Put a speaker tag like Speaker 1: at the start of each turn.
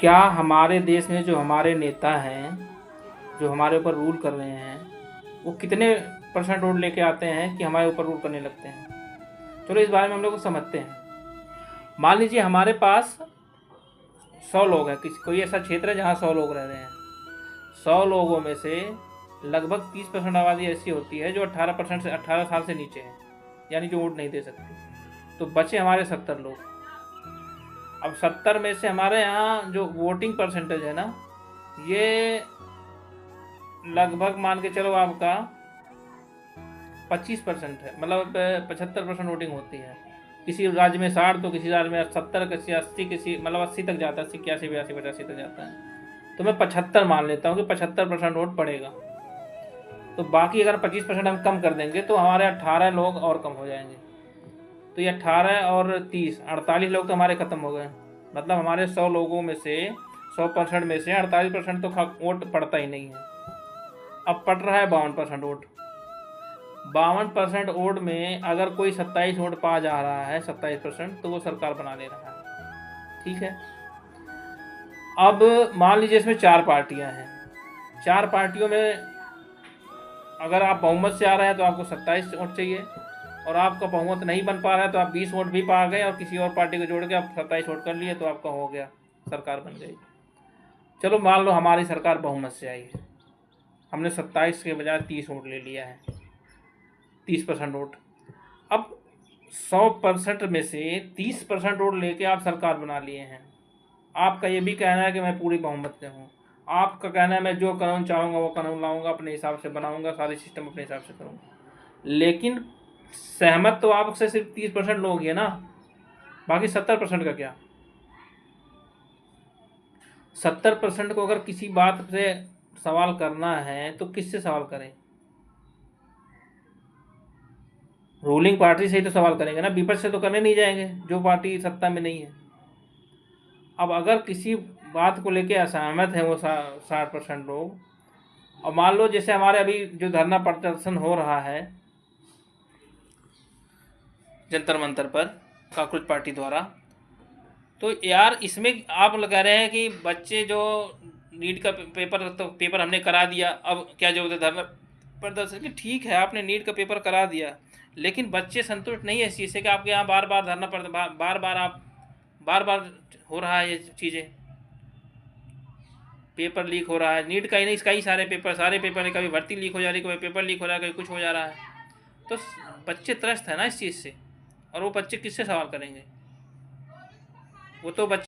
Speaker 1: क्या हमारे देश में जो हमारे नेता हैं, जो हमारे ऊपर रूल कर रहे हैं, वो कितने परसेंट वोट लेके आते हैं कि हमारे ऊपर रूल करने लगते हैं? चलो इस बारे में हम लोग समझते हैं। मान लीजिए हमारे पास 100 लोग हैं, किसी कोई ऐसा क्षेत्र है जहाँ 100 लोग रह रहे हैं। 100 लोगों में से लगभग 30% आबादी ऐसी होती है जो 18% से 18 साल से नीचे है, यानी जो वोट नहीं दे सकती। तो बचे हमारे 70 लोग। अब 70 में से हमारे यहाँ जो वोटिंग परसेंटेज है ना, ये लगभग मान के चलो आपका 25% है, मतलब 75% वोटिंग होती है। किसी राज्य में 60, तो किसी राज्य में 70, किसी 80, किसी मतलब 80 तक जाता है, 80, 81, 82, 85 तक जाता है। तो मैं 75 मान लेता हूँ कि 75% वोट पड़ेगा। तो बाकी अगर 25% हम कम कर देंगे तो हमारे 18 लोग और कम हो जाएंगे। तो ये 18 और 30 48 लोग तो हमारे ख़त्म हो गए। मतलब हमारे 100 लोगों में से 100% में से 48% तो वोट पड़ता ही नहीं है। अब पड़ रहा है 52% वोट। 52% वोट में अगर कोई 27 वोट पा जा रहा है, 27%, तो वो सरकार बना ले रहा है। ठीक है। अब मान लीजिए इसमें 4 पार्टियां हैं। 4 पार्टियों में अगर आप बहुमत से आ रहे हैं तो आपको 27 वोट चाहिए, और आपका बहुमत नहीं बन पा रहा है तो आप 20 वोट भी पा गए और किसी और पार्टी को जोड़ के आप 27 वोट कर लिए, तो आपका हो गया, सरकार बन गई। चलो मान लो हमारी सरकार बहुमत से आई है, हमने 27 के बजाय 30 वोट ले लिया है, 30% वोट। अब 100% में से 30% वोट लेके आप सरकार बना लिए हैं। आपका ये भी कहना है कि मैं पूरी बहुमत से हूँ। आपका कहना है मैं जो कानून चाहूँगा वो कानून लाऊंगा, अपने हिसाब से बनाऊंगा, सारी सिस्टम अपने हिसाब से करूँगा। लेकिन सहमत तो आपसे सिर्फ 30% लोग ही है ना, बाकी 70% का क्या? 70% को अगर किसी बात से सवाल करना है तो किससे सवाल करें? रूलिंग पार्टी से ही तो सवाल करेंगे ना, विपक्ष से तो करने नहीं जाएंगे जो पार्टी सत्ता में नहीं है। अब अगर किसी बात को लेके असहमत है वो 60% लोग, और मान लो जैसे हमारे अभी जो धरना प्रदर्शन हो रहा है जंतर मंतर पर कांग्रेस पार्टी द्वारा, तो यार इसमें आप कह रहे हैं कि बच्चे जो नीट का पेपर, तो पेपर हमने करा दिया, अब क्या जो धरना प्रदर्शन की, ठीक है आपने नीट का पेपर करा दिया, लेकिन बच्चे संतुष्ट नहीं है इस चीज़ से कि आपके यहाँ बार बार धरना बार बार हो रहा है ये चीज़ें। पेपर लीक हो रहा है, नीट का ही नहीं, कई सारे पेपर है, कभी भर्ती लीक हो जा रही है, कभी पेपर लीक हो रहा है, कभी कुछ हो जा रहा है। तो बच्चे त्रस्त है ना इस चीज़ से, और वो बच्चे किससे सवाल करेंगे? वो तो बच्चे